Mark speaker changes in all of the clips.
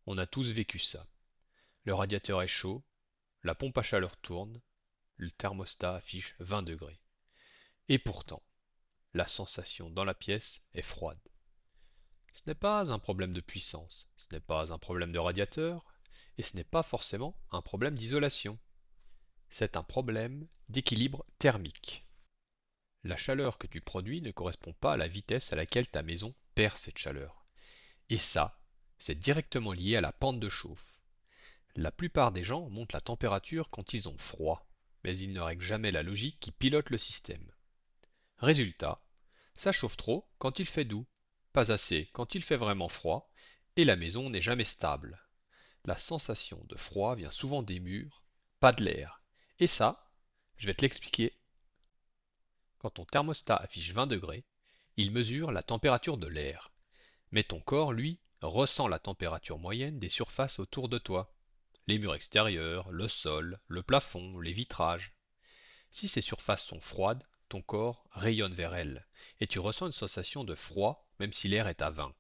Speaker 1: On a tous vécu ça. Le radiateur est chaud, la pompe à chaleur tourne, le thermostat affiche 20 degrés. Et pourtant, la sensation dans la pièce est froide. Ce n'est pas un problème de puissance, ce n'est pas un problème de radiateur, et ce n'est pas forcément un problème d'isolation. C'est un problème d'équilibre thermique. La chaleur que tu produis ne correspond pas à la vitesse à laquelle ta maison perd cette chaleur. Et ça, c'est directement lié à la pente de chauffe. La plupart des gens montent la température quand ils ont froid, mais ils ne règlent jamais la logique qui pilote le système. Résultat, ça chauffe trop quand il fait doux, pas assez quand il fait vraiment froid, et la maison n'est jamais stable. La sensation de froid vient souvent des murs, pas de l'air. Et ça, je vais te l'expliquer. Quand ton thermostat affiche 20 degrés, il mesure la température de l'air. Mais ton corps, lui, ressent la température moyenne des surfaces autour de toi. Les murs extérieurs, le sol, le plafond, les vitrages. Si ces surfaces sont froides, ton corps rayonne vers elles, et tu ressens une sensation de froid même si l'air est à 20.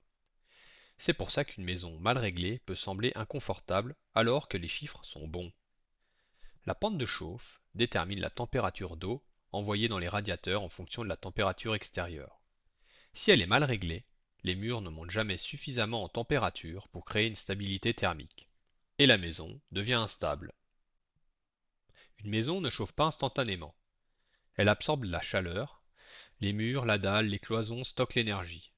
Speaker 1: C'est pour ça qu'une maison mal réglée peut sembler inconfortable alors que les chiffres sont bons. La pente de chauffe détermine la température d'eau envoyée dans les radiateurs en fonction de la température extérieure. Si elle est mal réglée, les murs ne montent jamais suffisamment en température pour créer une stabilité thermique, et la maison devient instable. Une maison ne chauffe pas instantanément. Elle absorbe la chaleur, les murs, la dalle, les cloisons stockent l'énergie.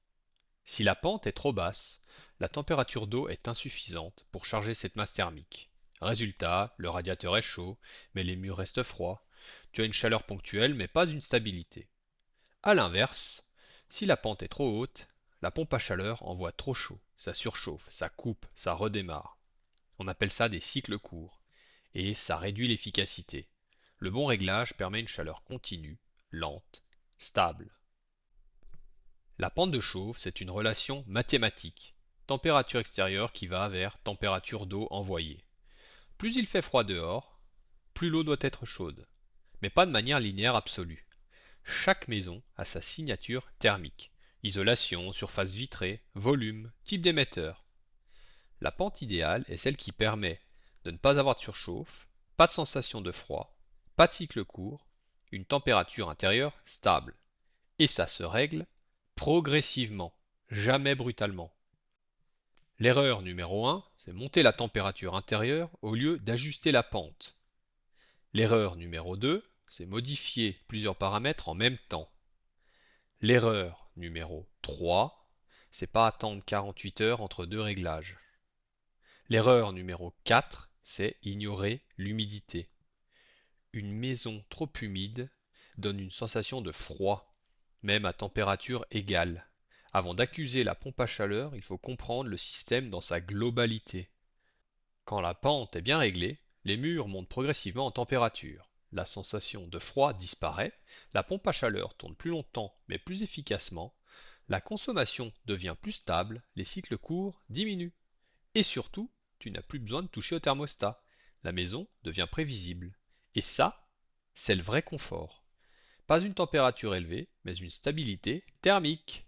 Speaker 1: Si la pente est trop basse, la température d'eau est insuffisante pour charger cette masse thermique. Résultat, le radiateur est chaud, mais les murs restent froids. Tu as une chaleur ponctuelle, mais pas une stabilité. A l'inverse, si la pente est trop haute, la pompe à chaleur envoie trop chaud, ça surchauffe, ça coupe, ça redémarre. On appelle ça des cycles courts, et ça réduit l'efficacité. Le bon réglage permet une chaleur continue, lente, stable. La pente de chauffe, c'est une relation mathématique. Température extérieure qui va vers température d'eau envoyée. Plus il fait froid dehors, plus l'eau doit être chaude. Mais pas de manière linéaire absolue. Chaque maison a sa signature thermique. Isolation, surface vitrée, volume, type d'émetteur. La pente idéale est celle qui permet de ne pas avoir de surchauffe, pas de sensation de froid, pas de cycle court, une température intérieure stable. Et ça se règle progressivement, jamais brutalement. L'erreur numéro 1, c'est monter la température intérieure au lieu d'ajuster la pente. L'erreur numéro 2, c'est modifier plusieurs paramètres en même temps. L'erreur numéro 3, c'est pas attendre 48 heures entre deux réglages. L'erreur numéro 4, c'est ignorer l'humidité. Une maison trop humide donne une sensation de froid, même à température égale. Avant d'accuser la pompe à chaleur, il faut comprendre le système dans sa globalité. Quand la pente est bien réglée, les murs montent progressivement en température. La sensation de froid disparaît, la pompe à chaleur tourne plus longtemps mais plus efficacement, la consommation devient plus stable, les cycles courts diminuent. Et surtout, tu n'as plus besoin de toucher au thermostat. La maison devient prévisible. Et ça, c'est le vrai confort. Pas une température élevée, mais une stabilité thermique.